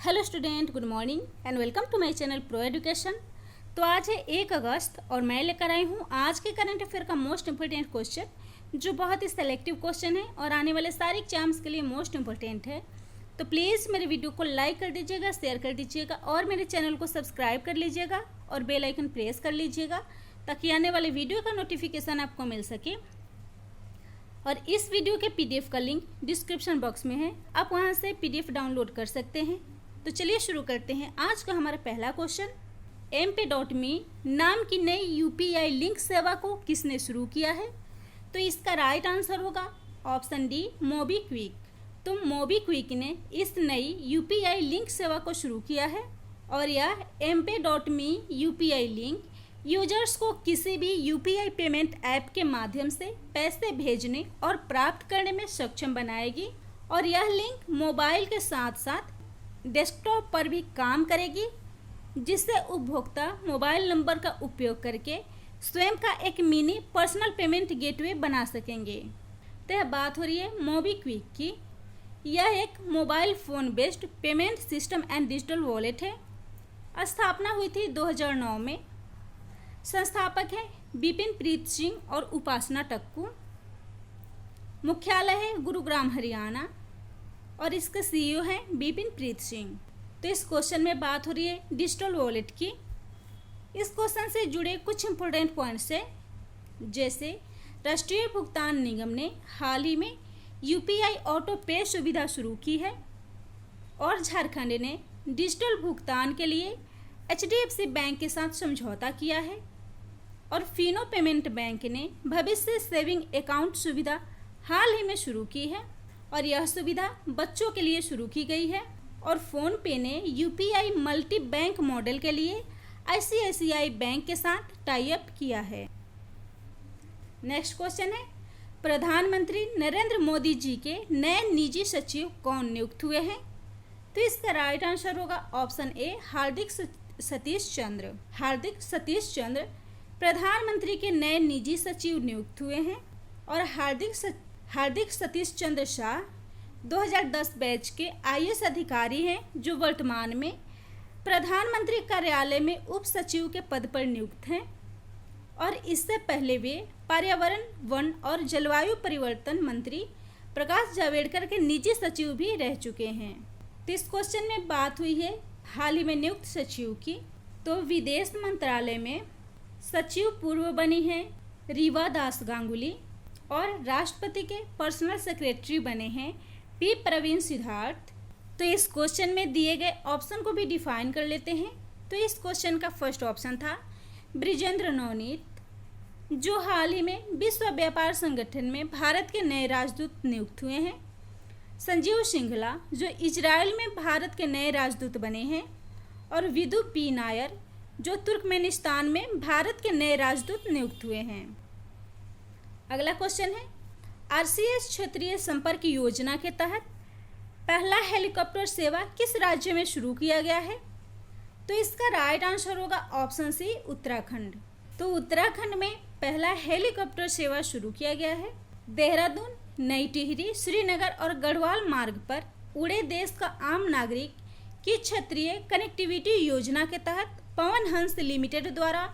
Hello student, good morning and welcome to my channel pro education. तो आज है 1 अगस्त और मैं लेकर आई हूँ आज के करंट अफेयर का मोस्ट इम्पोर्टेंट क्वेश्चन, जो बहुत ही सेलेक्टिव क्वेश्चन है और आने वाले सारे एग्जाम्स के लिए मोस्ट इम्पोर्टेंट है। तो प्लीज़ मेरे वीडियो को लाइक कर दीजिएगा, शेयर कर दीजिएगा और मेरे चैनल को सब्सक्राइब कर लीजिएगा और बेल आइकन प्रेस कर लीजिएगा ताकि आने वाले वीडियो का नोटिफिकेशन आपको मिल सके। और इस वीडियो के PDF का लिंक डिस्क्रिप्शन बॉक्स में है, आप वहाँ से PDF डाउनलोड कर सकते हैं। तो चलिए शुरू करते हैं। आज का हमारा पहला क्वेश्चन, mp.me नाम की नई UPI लिंक सेवा को किसने शुरू किया है? तो इसका राइट आंसर होगा ऑप्शन डी, मोबीक्विक। तो मोबीक्विक ने इस नई UPI लिंक सेवा को शुरू किया है और यह mp.me UPI लिंक यूजर्स को किसी भी UPI पेमेंट ऐप के माध्यम से पैसे भेजने और प्राप्त करने में सक्षम बनाएगी और यह लिंक मोबाइल के साथ साथ डेस्कटॉप पर भी काम करेगी, जिससे उपभोक्ता मोबाइल नंबर का उपयोग करके स्वयं का एक मिनी पर्सनल पेमेंट गेटवे बना सकेंगे। तो यह बात हो रही है मोबीक्विक की। यह एक mobile phone based payment system and digital wallet है। स्थापना हुई थी 2009 में। संस्थापक है बिपिन प्रीत सिंह और उपासना टक्कू। मुख्यालय है गुरुग्राम, हरियाणा और इसके CEO हैं बिपिन प्रीत सिंह। तो इस क्वेश्चन में बात हो रही है डिजिटल वॉलेट की। इस क्वेश्चन से जुड़े कुछ इंपॉर्टेंट पॉइंट्स है, जैसे राष्ट्रीय भुगतान निगम ने हाल ही में UPI ऑटो पे सुविधा शुरू की है और झारखंड ने डिजिटल भुगतान के लिए HDFC बैंक के साथ समझौता किया है और फिनो पेमेंट बैंक ने भविष्य सेविंग अकाउंट सुविधा हाल ही में शुरू की है और यह सुविधा बच्चों के लिए शुरू की गई है। और फ़ोन पे ने UPI मल्टी बैंक मॉडल के लिए ICICI बैंक के साथ टाई अप किया है। नेक्स्ट क्वेश्चन है, प्रधानमंत्री नरेंद्र मोदी जी के नए निजी सचिव कौन नियुक्त हुए हैं? तो इसका राइट आंसर होगा ऑप्शन ए, हार्दिक सतीश चंद्र। हार्दिक सतीश चंद्र प्रधानमंत्री के नए निजी सचिव नियुक्त हुए हैं और हार्दिक सतीश चंद्र शाह 2010 बैच के IAS अधिकारी हैं, जो वर्तमान में प्रधानमंत्री कार्यालय में उप सचिव के पद पर नियुक्त हैं और इससे पहले वे पर्यावरण, वन और जलवायु परिवर्तन मंत्री प्रकाश जावड़ेकर के निजी सचिव भी रह चुके हैं। तो इस क्वेश्चन में बात हुई है हाल ही में नियुक्त सचिव की। तो विदेश मंत्रालय में सचिव पूर्व बनी हैं रीवा दास गांगुली और राष्ट्रपति के पर्सनल सेक्रेटरी बने हैं P प्रवीण सिद्धार्थ। तो इस क्वेश्चन में दिए गए ऑप्शन को भी डिफाइन कर लेते हैं। तो इस क्वेश्चन का फर्स्ट ऑप्शन था ब्रिजेंद्र नवनीत, जो हाल ही में विश्व व्यापार संगठन में भारत के नए राजदूत नियुक्त हुए हैं। संजीव सिंघला, जो इजराइल में भारत के नए राजदूत बने हैं और विदु P नायर, जो तुर्कमेनिस्तान में भारत के नए राजदूत नियुक्त हुए हैं। अगला क्वेश्चन है, RCS क्षेत्रीय संपर्क योजना के तहत पहला हेलीकॉप्टर सेवा किस राज्य में शुरू किया गया है? तो इसका राइट आंसर होगा ऑप्शन सी, उत्तराखंड। तो उत्तराखंड में पहला हेलीकॉप्टर सेवा शुरू किया गया है। देहरादून, नई टिहरी, श्रीनगर और गढ़वाल मार्ग पर उड़े देश का आम नागरिक की क्षेत्रीय कनेक्टिविटी योजना के तहत पवन हंस लिमिटेड द्वारा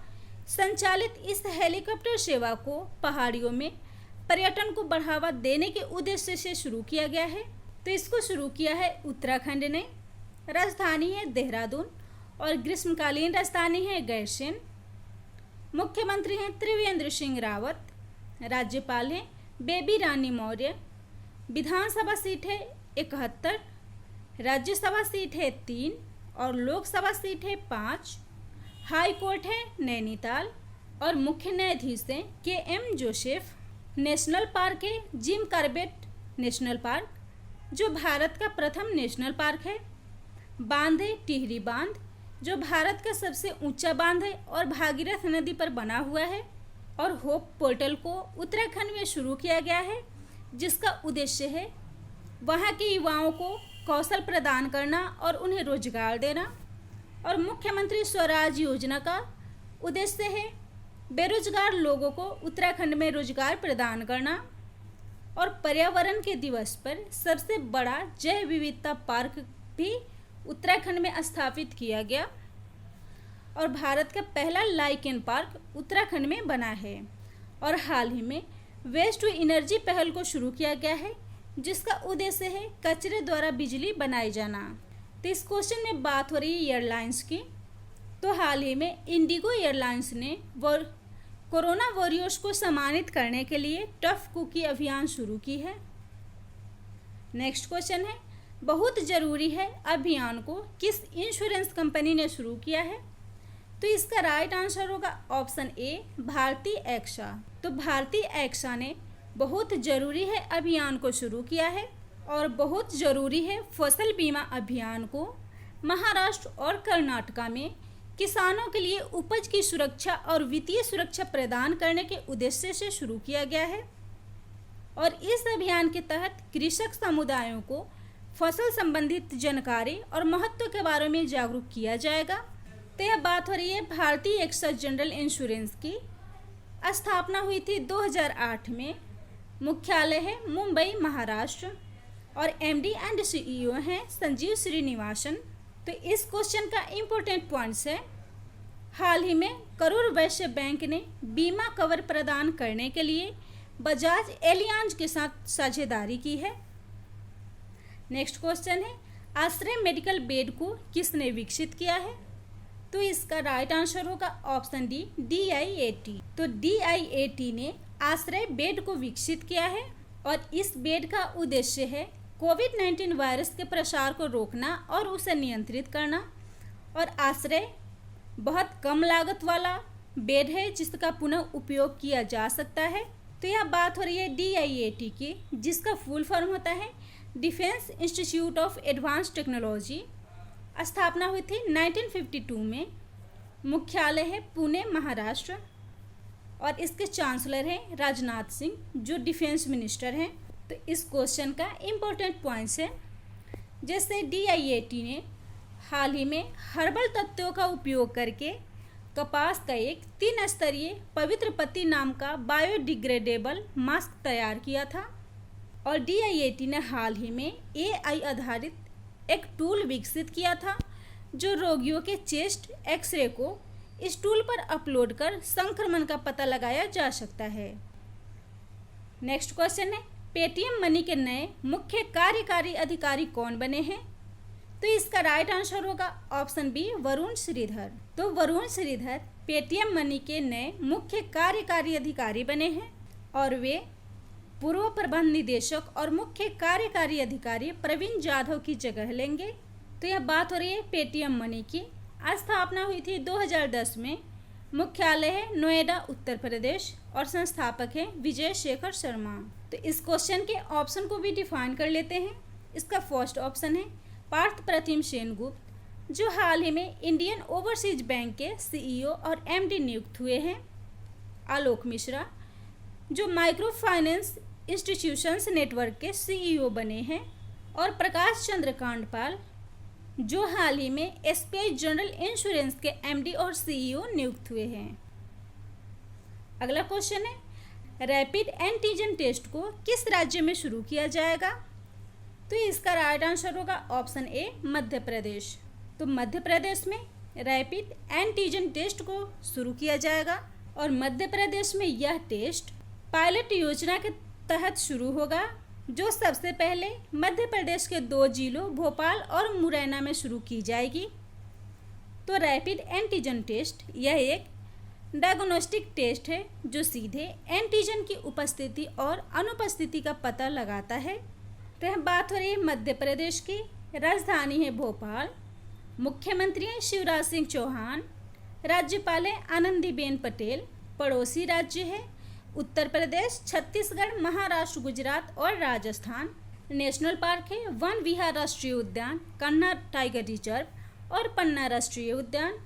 संचालित इस हेलीकॉप्टर सेवा को पहाड़ियों में पर्यटन को बढ़ावा देने के उद्देश्य से शुरू किया गया है। तो इसको शुरू किया है उत्तराखंड ने। राजधानी है देहरादून और ग्रीष्मकालीन राजधानी है गैरसैंण। मुख्यमंत्री हैं त्रिवेंद्र सिंह रावत। राज्यपाल हैं बेबी रानी मौर्य। विधानसभा सीट है 71, राज्यसभा सीट है 3 और लोकसभा सीट है 5। हाई कोर्ट है नैनीताल और मुख्य न्यायाधीश हैं KM जोसेफ। नेशनल पार्क है जिम कॉर्बेट नेशनल पार्क, जो भारत का प्रथम नेशनल पार्क है। बांध है टिहरी बांध, जो भारत का सबसे ऊंचा बांध है और भागीरथ नदी पर बना हुआ है। और होप पोर्टल को उत्तराखंड में शुरू किया गया है, जिसका उद्देश्य है वहाँ के युवाओं को कौशल प्रदान करना और उन्हें रोजगार देना। और मुख्यमंत्री स्वराज योजना का उद्देश्य है बेरोजगार लोगों को उत्तराखंड में रोजगार प्रदान करना। और पर्यावरण के दिवस पर सबसे बड़ा जैव विविधता पार्क भी उत्तराखंड में स्थापित किया गया और भारत का पहला लाइकेन पार्क उत्तराखंड में बना है। और हाल ही में वेस्ट टू एनर्जी पहल को शुरू किया गया है, जिसका उद्देश्य है कचरे द्वारा बिजली बनाई जाना। तो इस क्वेश्चन में बात हो रही है एयरलाइंस की। तो हाल ही में इंडिगो एयरलाइंस ने कोरोना वॉरियर्स को सम्मानित करने के लिए टफ कुकी अभियान शुरू की है। नेक्स्ट क्वेश्चन है, बहुत ज़रूरी है अभियान को किस इंश्योरेंस कंपनी ने शुरू किया है? तो इसका राइट आंसर होगा ऑप्शन ए, भारतीय एक्सा। तो भारतीय एक्सा ने बहुत ज़रूरी है अभियान को शुरू किया है और बहुत ज़रूरी है फसल बीमा अभियान को महाराष्ट्र और कर्नाटका में किसानों के लिए उपज की सुरक्षा और वित्तीय सुरक्षा प्रदान करने के उद्देश्य से शुरू किया गया है। और इस अभियान के तहत कृषक समुदायों को फसल संबंधित जानकारी और महत्व के बारे में जागरूक किया जाएगा। तो यह बात हो रही है भारतीय एक्सा जनरल इंश्योरेंस की। स्थापना हुई थी 2008 में। मुख्यालय है मुंबई, महाराष्ट्र और एमडी एंड सीईओ हैं संजीव श्रीनिवासन। तो इस क्वेश्चन का इम्पोर्टेंट पॉइंट्स है, हाल ही में करूर वैश्य बैंक ने बीमा कवर प्रदान करने के लिए बजाज एलियांज के साथ साझेदारी की है। नेक्स्ट क्वेश्चन है, आश्रय मेडिकल बेड को किसने विकसित किया है? तो इसका राइट आंसर होगा ऑप्शन डी, DIAT। तो DIAT ने आश्रय बेड को विकसित किया है और इस बेड का उद्देश्य है कोविड-19 वायरस के प्रसार को रोकना और उसे नियंत्रित करना। और आश्रय बहुत कम लागत वाला बेड है जिसका पुनः उपयोग किया जा सकता है। तो यह बात हो रही है DIAT की, जिसका फुल फॉर्म होता है defence institute of advance technology. स्थापना हुई थी 1952 में। मुख्यालय है पुणे, महाराष्ट्र और इसके चांसलर हैं राजनाथ सिंह, जो डिफेंस मिनिस्टर हैं। तो इस क्वेश्चन का इम्पोर्टेंट पॉइंट्स है, जैसे DIAT ने हाल ही में हर्बल तत्वों का उपयोग करके कपास का एक 3 स्तरीय पवित्र पत्ती नाम का बायोडिग्रेडेबल मास्क तैयार किया था। और DIAT ने हाल ही में AI आधारित एक टूल विकसित किया था, जो रोगियों के चेस्ट एक्सरे को इस टूल पर अपलोड कर संक्रमण का पता लगाया जा सकता है। नेक्स्ट क्वेश्चन है, पेटीएम मनी के नए मुख्य कार्यकारी अधिकारी कौन बने हैं? तो इसका राइट आंसर होगा ऑप्शन बी, वरुण श्रीधर। तो वरुण श्रीधर पेटीएम मनी के नए मुख्य कार्यकारी अधिकारी बने हैं और वे पूर्व प्रबंध निदेशक और मुख्य कार्यकारी अधिकारी प्रवीण जाधव की जगह लेंगे। तो यह बात हो रही है पेटीएम मनी की। स्थापना हुई थी 2010 में। मुख्यालय है नोएडा, उत्तर प्रदेश और संस्थापक हैं विजय शेखर शर्मा। तो इस क्वेश्चन के ऑप्शन को भी डिफाइन कर लेते हैं। इसका फर्स्ट ऑप्शन है पार्थ प्रतिम सेनगुप्त, जो हाल ही में इंडियन ओवरसीज बैंक के CEO और MD नियुक्त हुए हैं। आलोक मिश्रा, जो माइक्रो फाइनेंस इंस्टीट्यूशंस नेटवर्क के CEO बने हैं। और प्रकाश चंद्र कांडपाल, जो हाल ही में SBI जनरल इंश्योरेंस के MD और CEO नियुक्त हुए हैं। अगला क्वेश्चन है, रैपिड एंटीजन टेस्ट को किस राज्य में शुरू किया जाएगा? तो इसका राइट आंसर होगा ऑप्शन ए, मध्य प्रदेश। तो मध्य प्रदेश में रैपिड एंटीजन टेस्ट को शुरू किया जाएगा और मध्य प्रदेश में यह टेस्ट पायलट योजना के तहत शुरू होगा, जो सबसे पहले मध्य प्रदेश के 2 जिलों भोपाल और मुरैना में शुरू की जाएगी। तो रैपिड एंटीजन टेस्ट यह एक डायग्नोस्टिक टेस्ट है जो सीधे एंटीजन की उपस्थिति और अनुपस्थिति का पता लगाता है। तो यह बात हो रही है मध्य प्रदेश की। राजधानी है भोपाल। मुख्यमंत्री हैं शिवराज सिंह चौहान। राज्यपाल है आनंदीबेन पटेल। पड़ोसी राज्य है उत्तर प्रदेश, छत्तीसगढ़, महाराष्ट्र, गुजरात और राजस्थान। नेशनल पार्क है वन विहार राष्ट्रीय उद्यान, कन्ना टाइगर रिजर्व और पन्ना राष्ट्रीय उद्यान।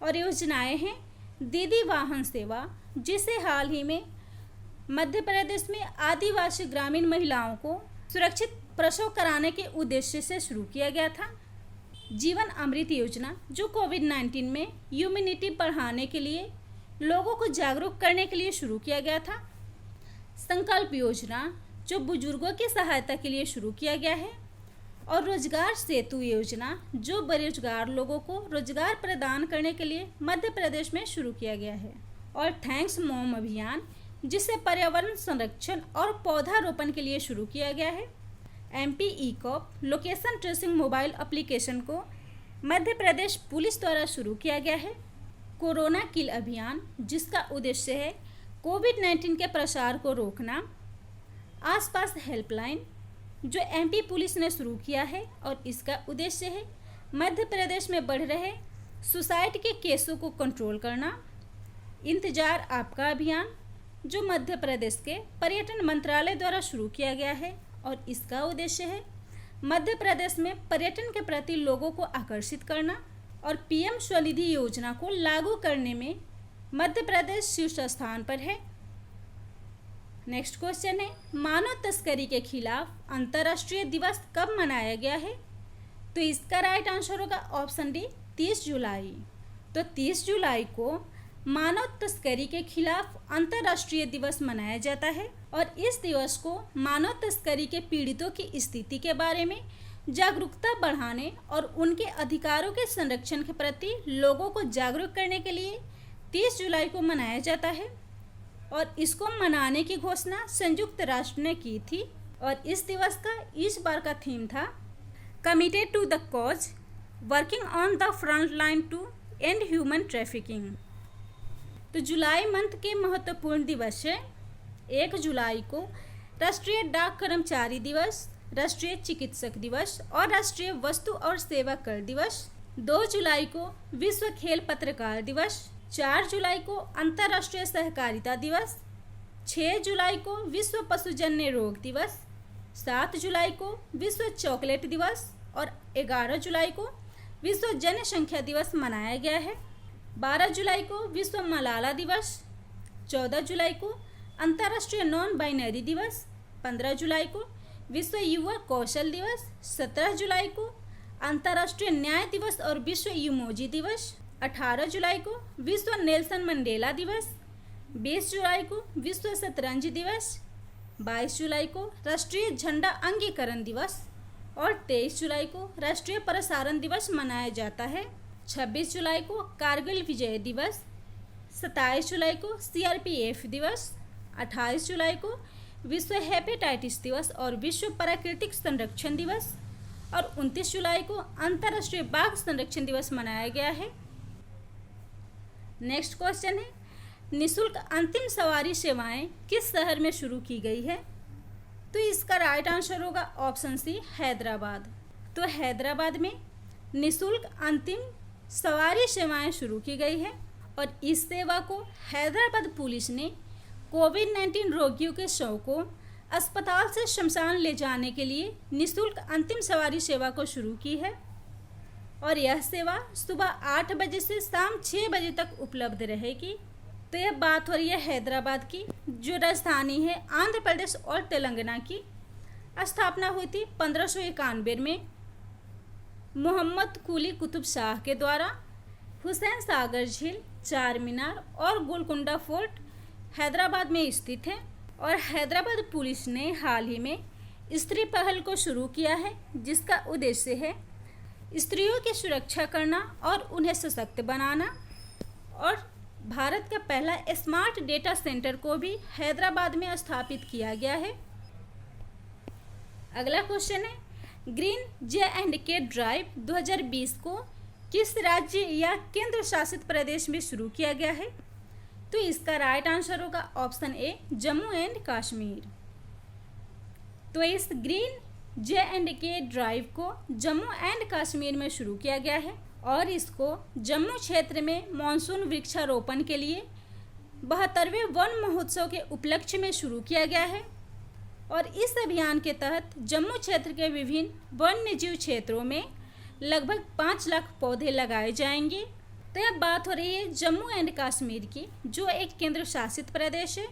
और योजनाएं हैं दीदी वाहन सेवा, जिसे हाल ही में मध्य प्रदेश में आदिवासी ग्रामीण महिलाओं को सुरक्षित प्रसव कराने के उद्देश्य से शुरू किया गया था। जीवन अमृत योजना, जो कोविड-19 में इम्यूनिटी बढ़ाने के लिए लोगों को जागरूक करने के लिए शुरू किया गया था। संकल्प योजना, जो बुजुर्गों की सहायता के लिए शुरू किया गया है। और रोजगार सेतु योजना, जो बेरोजगार लोगों को रोजगार प्रदान करने के लिए मध्य प्रदेश में शुरू किया गया है। और थैंक्स मॉम अभियान, जिसे पर्यावरण संरक्षण और पौधारोपण के लिए शुरू किया गया है। MP e cop location tracing mobile application को मध्य प्रदेश पुलिस द्वारा शुरू किया गया है। कोरोना किल अभियान, जिसका उद्देश्य है कोविड-19 के प्रसार को रोकना। आसपास हेल्पलाइन, जो MP पुलिस ने शुरू किया है और इसका उद्देश्य है मध्य प्रदेश में बढ़ रहे सुसाइड के केसों को कंट्रोल करना। इंतजार आपका अभियान, जो मध्य प्रदेश के पर्यटन मंत्रालय द्वारा शुरू किया गया है और इसका उद्देश्य है मध्य प्रदेश में पर्यटन के प्रति लोगों को आकर्षित करना। और PM स्वनिधि योजना को लागू करने में मध्य प्रदेश शीर्ष स्थान पर है। नेक्स्ट क्वेश्चन है, मानव तस्करी के खिलाफ अंतर्राष्ट्रीय दिवस कब मनाया गया है? तो इसका राइट आंसर होगा ऑप्शन डी, 30 जुलाई। तो 30 जुलाई को मानव तस्करी के खिलाफ अंतर्राष्ट्रीय दिवस मनाया जाता है और इस दिवस को मानव तस्करी के पीड़ितों की स्थिति के बारे में जागरूकता बढ़ाने और उनके अधिकारों के संरक्षण के प्रति लोगों को जागरूक करने के लिए 30 जुलाई को मनाया जाता है। और इसको मनाने की घोषणा संयुक्त राष्ट्र ने की थी और इस दिवस का इस बार का थीम था committed to the cause, working on the front line to end human trafficking. तो जुलाई मंथ के महत्वपूर्ण दिवस है। 1 जुलाई को राष्ट्रीय डाक कर्मचारी दिवस, राष्ट्रीय चिकित्सक दिवस और राष्ट्रीय वस्तु और सेवा कर दिवस। 2 जुलाई को विश्व खेल पत्रकार दिवस। 4 जुलाई को अंतर्राष्ट्रीय सहकारिता दिवस। 6 जुलाई को विश्व पशुजन्य रोग दिवस। 7 जुलाई को विश्व चॉकलेट दिवस और 11 जुलाई को विश्व जनसंख्या दिवस मनाया गया है। 12 जुलाई को विश्व मलाला दिवस। 14 जुलाई को अंतर्राष्ट्रीय नॉन बाइनरी दिवस। 15 जुलाई को विश्व युवा कौशल दिवस। 17 जुलाई को अंतर्राष्ट्रीय न्याय दिवस और विश्व इमोजी दिवस। 18 जुलाई को विश्व नेल्सन मंडेला दिवस। 20 जुलाई को विश्व शतरंज दिवस। 22 जुलाई को राष्ट्रीय झंडा अंगीकरण दिवस और 23 जुलाई को राष्ट्रीय प्रसारण दिवस मनाया जाता है। 26 जुलाई को कारगिल विजय दिवस। 27 जुलाई को CRPF दिवस। 28 जुलाई को विश्व हेपेटाइटिस दिवस और विश्व प्राकृतिक संरक्षण दिवस और 29 जुलाई को अंतर्राष्ट्रीय बाघ संरक्षण दिवस मनाया गया है। नेक्स्ट क्वेश्चन है, निःशुल्क अंतिम सवारी सेवाएं किस शहर में शुरू की गई है? तो इसका राइट आंसर होगा ऑप्शन सी, हैदराबाद। तो हैदराबाद में निःशुल्क अंतिम सवारी सेवाएं शुरू की गई है और इस सेवा को हैदराबाद पुलिस ने कोविड-19 रोगियों के शव को अस्पताल से शमशान ले जाने के लिए निःशुल्क अंतिम सवारी सेवा को शुरू की है और यह सेवा सुबह 8 बजे से शाम 6 बजे तक उपलब्ध रहेगी। तो यह बात हो रही है हैदराबाद की, जो राजधानी है आंध्र प्रदेश और तेलंगाना की। स्थापना हुई थी 1591 में मोहम्मद कुली कुतुब शाह के द्वारा। हुसैन सागर झील, चार मीनार और गोलकुंडा फोर्ट हैदराबाद में स्थित है और हैदराबाद पुलिस ने हाल ही में स्त्री पहल को शुरू किया है, जिसका उद्देश्य है स्त्रियों की सुरक्षा करना और उन्हें सशक्त बनाना। और भारत का पहला स्मार्ट डेटा सेंटर को भी हैदराबाद में स्थापित किया गया है। अगला क्वेश्चन है, ग्रीन J&K ड्राइव 2020 को किस राज्य या केंद्र शासित प्रदेश में शुरू किया गया है? तो इसका राइट आंसर होगा option A, Jammu and Kashmir. तो इस ग्रीन J&K ड्राइव को जम्मू एंड कश्मीर में शुरू किया गया है और इसको जम्मू क्षेत्र में मानसून वृक्षारोपण के लिए 72वें वन महोत्सव के उपलक्ष्य में शुरू किया गया है। और इस अभियान के तहत जम्मू क्षेत्र के विभिन्न वन्यजीव क्षेत्रों में लगभग 5 लाख पौधे लगाए जाएंगे। तो यह बात हो रही है जम्मू एंड कश्मीर की, जो एक केंद्र शासित प्रदेश है।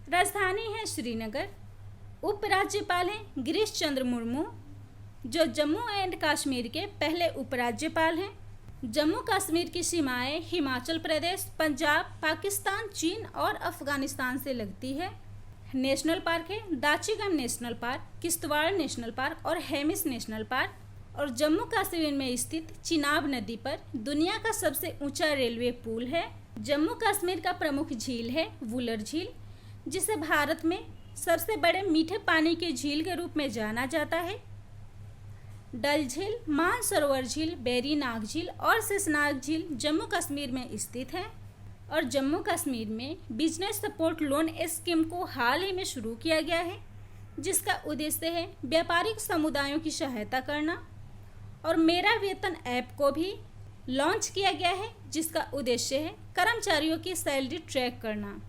राजधानी है श्रीनगर। उपराज्यपाल हैं गिरीश चंद्र मुर्मू, जो जम्मू एंड कश्मीर के पहले उपराज्यपाल हैं। जम्मू कश्मीर की सीमाएं हिमाचल प्रदेश, पंजाब, पाकिस्तान, चीन और अफगानिस्तान से लगती है। नेशनल पार्क है Dachigam national park, Kishtwar national park और हेमिस नेशनल पार्क। और जम्मू कश्मीर में स्थित चिनाब नदी पर दुनिया का सबसे ऊंचा रेलवे पुल है। जम्मू कश्मीर का प्रमुख झील है वुलर झील, जिसे भारत में सबसे बड़े मीठे पानी की झील के रूप में जाना जाता है। डल झील, मानसरोवर झील, वेरीनाग झील और शेषनाग झील जम्मू कश्मीर में स्थित है। और जम्मू कश्मीर में बिजनेस सपोर्ट लोन स्कीम को हाल ही में शुरू किया गया है, जिसका उद्देश्य है व्यापारिक समुदायों की सहायता करना। और मेरा वेतन ऐप को भी लॉन्च किया गया है, जिसका उद्देश्य है कर्मचारियों की सैलरी ट्रैक करना।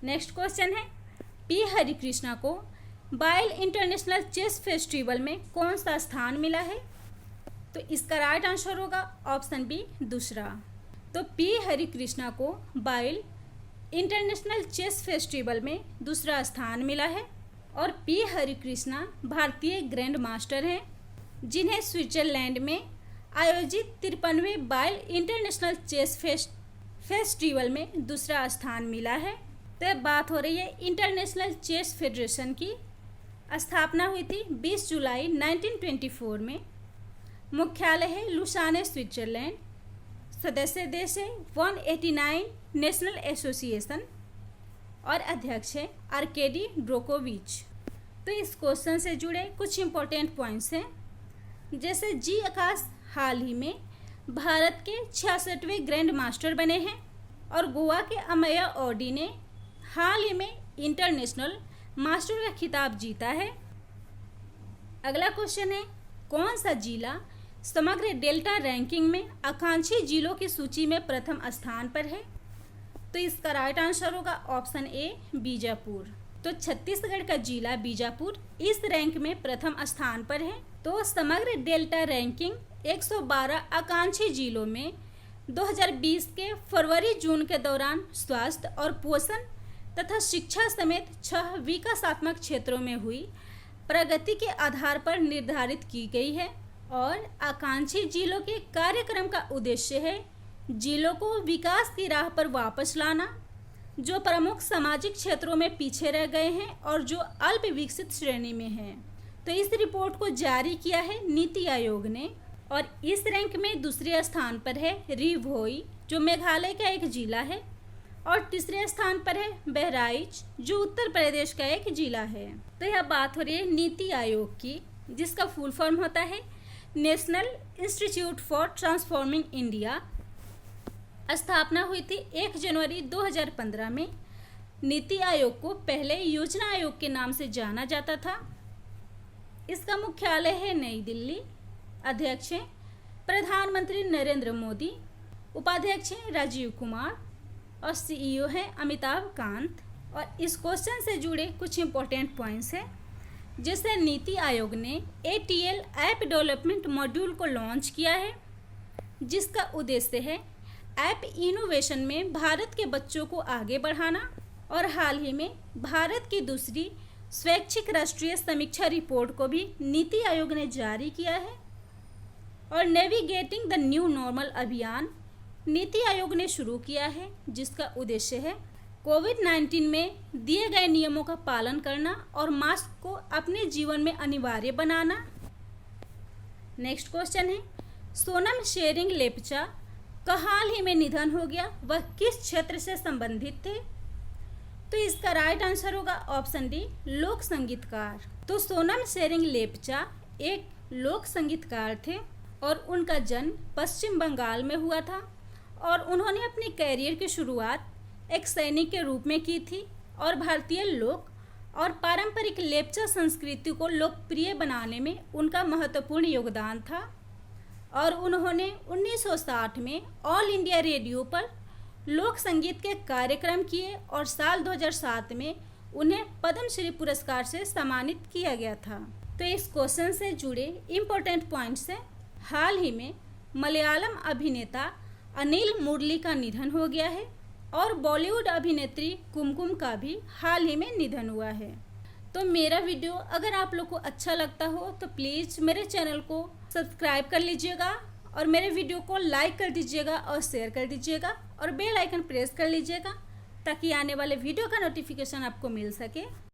नेक्स्ट क्वेश्चन है, पी हरिकृष्णा को बाइल इंटरनेशनल चेस फेस्टिवल में कौन सा स्थान मिला है? तो इसका राइट आंसर होगा ऑप्शन बी दूसरा। तो पी हरिकृष्णा को बाइल इंटरनेशनल चेस फेस्टिवल में दूसरा स्थान मिला है। और पी हरिकृष्णा भारतीय ग्रैंड मास्टर हैं, जिन्हें स्विट्जरलैंड में आयोजित 53वें बाइल इंटरनेशनल चेस फेस्टिवल में दूसरा स्थान मिला है। तो बात हो रही है इंटरनेशनल चेस फेडरेशन की। स्थापना हुई थी 20 जुलाई 1924 में। मुख्यालय है लुसाने स्विट्जरलैंड। सदस्य देश है 189 नेशनल एसोसिएशन और अध्यक्ष है आर्केडी ड्रोकोविच। तो इस क्वेश्चन से जुड़े कुछ इंपॉर्टेंट पॉइंट्स हैं, जैसे जी आकाश हाल ही में भारत के 66वें ग्रैंड मास्टर बने हैं। और गोवा के अमया ओडी ने हाल ही में इंटरनेशनल मास्टर का खिताब जीता है। अगला क्वेश्चन है, कौन सा जिला समग्र डेल्टा रैंकिंग में आकांक्षी जिलों की सूची में प्रथम स्थान पर है? तो इसका राइट आंसर होगा ऑप्शन ए बीजापुर। तो छत्तीसगढ़ का जिला बीजापुर इस रैंक में प्रथम स्थान पर है। तो समग्र डेल्टा रैंकिंग 112 आकांक्षी जिलों में 2020 के फरवरी जून के दौरान स्वास्थ्य और पोषण तथा शिक्षा समेत 6 विकासात्मक क्षेत्रों में हुई प्रगति के आधार पर निर्धारित की गई है। और आकांक्षी जिलों के कार्यक्रम का उद्देश्य है जिलों को विकास की राह पर वापस लाना, जो प्रमुख सामाजिक क्षेत्रों में पीछे रह गए हैं और जो अल्प विकसित श्रेणी में हैं। तो इस रिपोर्ट को जारी किया है नीति आयोग ने। और इस रैंक में दूसरे स्थान पर है रिभोई, जो मेघालय का एक जिला है। और तीसरे स्थान पर है बहराइच, जो उत्तर प्रदेश का एक जिला है। तो यह बात हो रही है नीति आयोग की, जिसका फुल फॉर्म होता है national institute for transforming India. स्थापना हुई थी 1 जनवरी 2015 में। नीति आयोग को पहले योजना आयोग के नाम से जाना जाता था। इसका मुख्यालय है नई दिल्ली। अध्यक्ष हैं प्रधानमंत्री नरेंद्र मोदी, उपाध्यक्ष हैं राजीव कुमार और सीईओ हैं अमिताभ कांत। और इस क्वेश्चन से जुड़े कुछ इंपॉर्टेंट पॉइंट्स हैं, जैसे नीति आयोग ने ATL ऐप डेवलपमेंट मॉड्यूल को लॉन्च किया है, जिसका उद्देश्य है ऐप इनोवेशन में भारत के बच्चों को आगे बढ़ाना। और हाल ही में भारत की दूसरी स्वैच्छिक राष्ट्रीय समीक्षा रिपोर्ट को भी नीति आयोग ने जारी किया है। और नेविगेटिंग द न्यू नॉर्मल अभियान नीति आयोग ने शुरू किया है, जिसका उद्देश्य है कोविड-19 में दिए गए नियमों का पालन करना और मास्क को अपने जीवन में अनिवार्य बनाना। नेक्स्ट क्वेश्चन है, सोनम शेरिंग लेप्चा का हाल ही में निधन हो गया, वह किस क्षेत्र से संबंधित थे? तो इसका राइट आंसर होगा ऑप्शन डी लोक संगीतकार। तो सोनम शेरिंग लेप्चा एक लोक संगीतकार थे और उनका जन्म पश्चिम बंगाल में हुआ था। और उन्होंने अपने कैरियर की शुरुआत एक सैनिक के रूप में की थी और भारतीय लोक और पारंपरिक लेप्चा संस्कृति को लोकप्रिय बनाने में उनका महत्वपूर्ण योगदान था। और उन्होंने 1960 में ऑल इंडिया रेडियो पर लोक संगीत के कार्यक्रम किए और साल 2007 में उन्हें पद्मश्री पुरस्कार से सम्मानित किया गया था। तो इस क्वेश्चन से जुड़े इम्पोर्टेंट पॉइंट्स हैं, हाल ही में मलयालम अभिनेता अनिल मुरली का निधन हो गया है और बॉलीवुड अभिनेत्री कुमकुम का भी हाल ही में निधन हुआ है। तो मेरा वीडियो अगर आप लोग को अच्छा लगता हो तो प्लीज़ मेरे चैनल को सब्सक्राइब कर लीजिएगा और मेरे वीडियो को लाइक कर दीजिएगा और शेयर कर दीजिएगा और बेल आइकन प्रेस कर लीजिएगा, ताकि आने वाले वीडियो का नोटिफिकेशन आपको मिल सके।